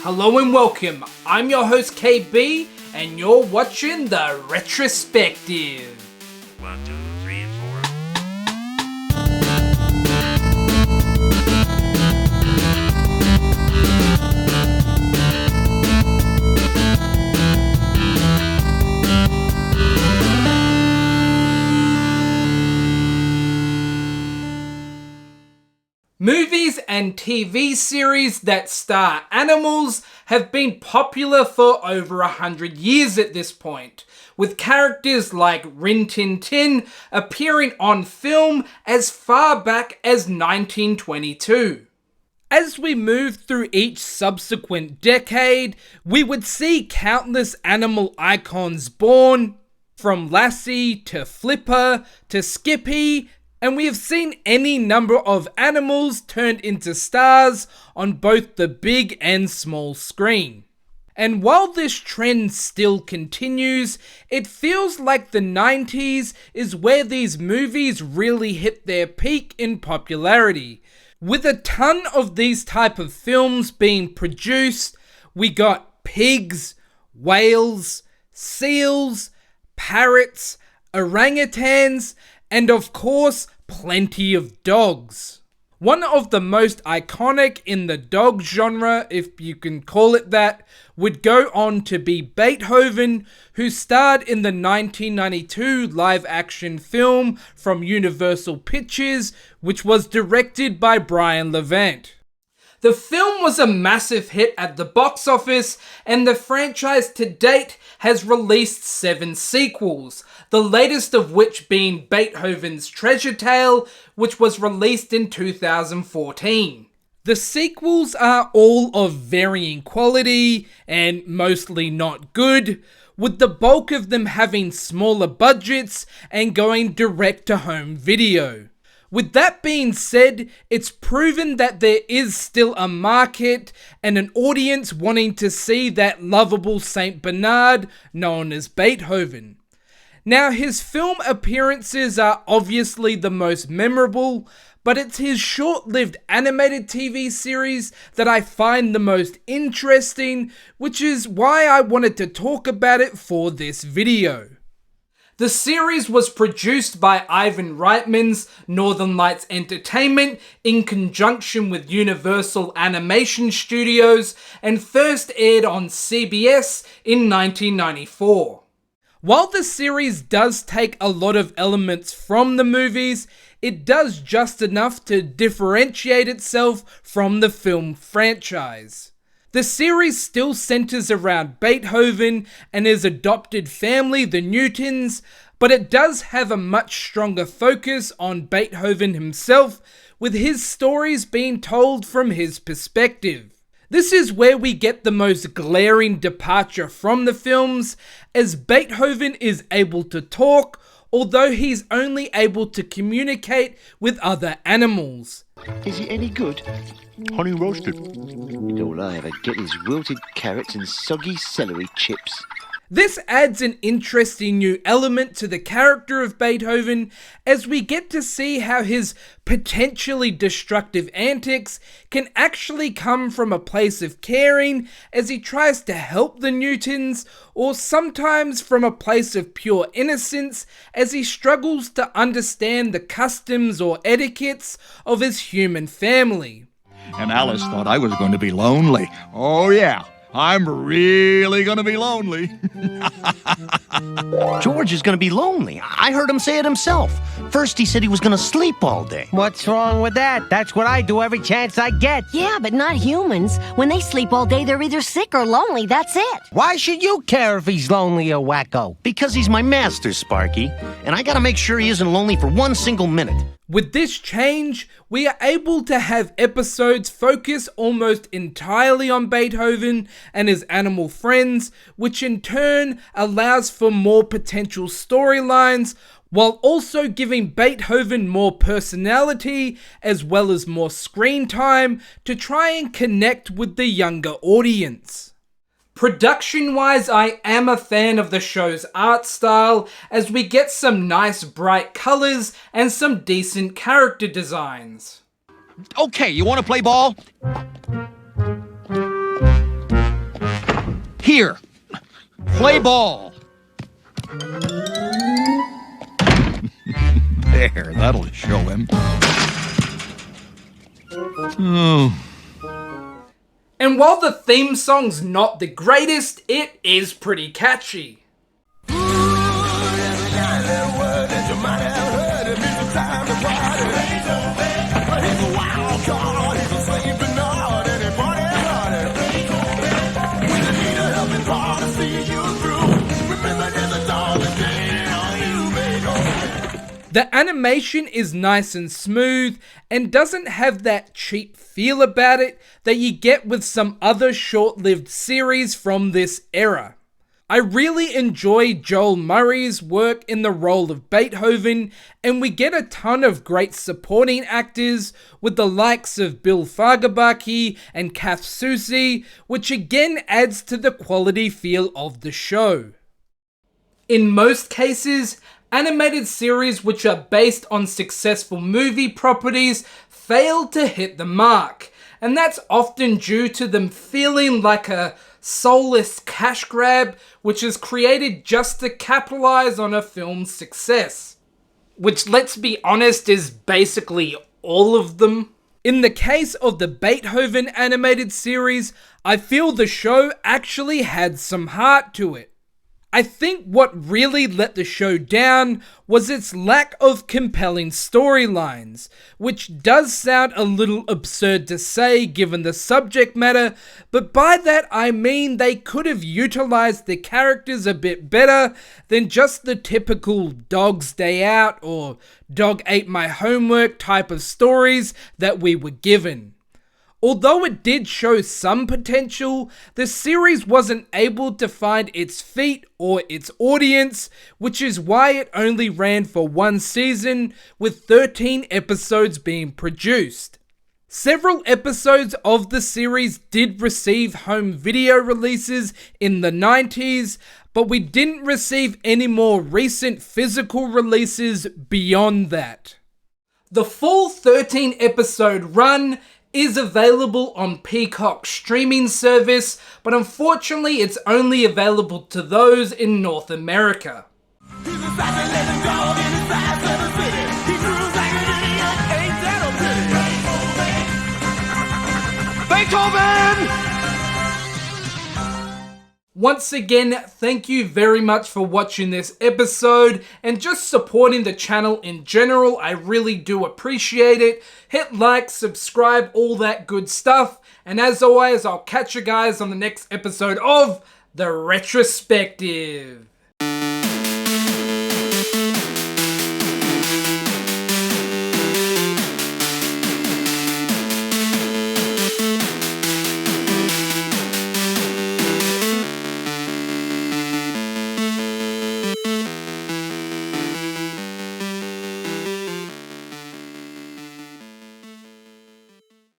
Hello and welcome, I'm your host KB, and you're watching the Retrospective. 1, 2, 3, 4. Movies and TV series that star animals have been popular for over 100 years at this point, with characters like Rin Tin Tin appearing on film as far back as 1922. As we move through each subsequent decade, we would see countless animal icons born, from Lassie to Flipper to Skippy, and we have seen any number of animals turned into stars on both the big and small screen. And while this trend still continues, it feels like the 90s is where these movies really hit their peak in popularity. With a ton of these type of films being produced, we got pigs, whales, seals, parrots, orangutans, and of course, plenty of dogs. One of the most iconic in the dog genre, if you can call it that, would go on to be Beethoven, who starred in the 1992 live-action film from Universal Pictures, which was directed by Brian Levant. The film was a massive hit at the box office, and the franchise to date has released 7 sequels, the latest of which being Beethoven's Treasure Tale, which was released in 2014. The sequels are all of varying quality and mostly not good, with the bulk of them having smaller budgets and going direct to home video. With that being said, it's proven that there is still a market and an audience wanting to see that lovable Saint Bernard known as Beethoven. Now, his film appearances are obviously the most memorable, but it's his short-lived animated TV series that I find the most interesting, which is why I wanted to talk about it for this video. The series was produced by Ivan Reitman's Northern Lights Entertainment in conjunction with Universal Animation Studios and first aired on CBS in 1994. While the series does take a lot of elements from the movies, it does just enough to differentiate itself from the film franchise. The series still centers around Beethoven and his adopted family, the Newtons, but it does have a much stronger focus on Beethoven himself, with his stories being told from his perspective. This is where we get the most glaring departure from the films, as Beethoven is able to talk, although he's only able to communicate with other animals. Is it any good? Honey roasted. All I ever get is wilted carrots and soggy celery chips. This adds an interesting new element to the character of Beethoven, as we get to see how his potentially destructive antics can actually come from a place of caring as he tries to help the Newtons, or sometimes from a place of pure innocence as he struggles to understand the customs or etiquettes of his human family. And Alice thought I was going to be lonely. Oh yeah, I'm really going to be lonely. George is going to be lonely. I heard him say it himself. First he said he was going to sleep all day. What's wrong with that? That's what I do every chance I get. Yeah, but not humans. When they sleep all day, they're either sick or lonely, that's it. Why should you care if he's lonely or wacko? Because he's my master, Sparky. And I got to make sure he isn't lonely for one single minute. With this change, we are able to have episodes focus almost entirely on Beethoven and his animal friends, which in turn allows for more potential storylines, while also giving Beethoven more personality as well as more screen time to try and connect with the younger audience. Production-wise, I am a fan of the show's art style, as we get some nice bright colours and some decent character designs. Okay, you want to play ball? Here, play ball. There, that'll show him. Oh. And while the theme song's not the greatest, it is pretty catchy. The animation is nice and smooth and doesn't have that cheap feel about it that you get with some other short-lived series from this era. I really enjoy Joel Murray's work in the role of Beethoven, and we get a ton of great supporting actors with the likes of Bill Fagerbakke and Kath Soucie, which again adds to the quality feel of the show. In most cases, animated series which are based on successful movie properties fail to hit the mark, and that's often due to them feeling like a soulless cash grab which is created just to capitalize on a film's success. Which, let's be honest, is basically all of them. In the case of the Beethoven animated series, I feel the show actually had some heart to it. I think what really let the show down was its lack of compelling storylines, which does sound a little absurd to say given the subject matter, but by that I mean they could have utilized the characters a bit better than just the typical Dog's Day Out or Dog Ate My Homework type of stories that we were given. Although it did show some potential, the series wasn't able to find its feet or its audience, which is why it only ran for one season, with 13 episodes being produced. Several episodes of the series did receive home video releases in the 90s, but we didn't receive any more recent physical releases beyond that. The full 13 episode run is available on Peacock's streaming service, but unfortunately it's only available to those in North America. Beethoven! Once again, thank you very much for watching this episode and just supporting the channel in general. I really do appreciate it. Hit like, subscribe, all that good stuff. And as always, I'll catch you guys on the next episode of The Retrospective.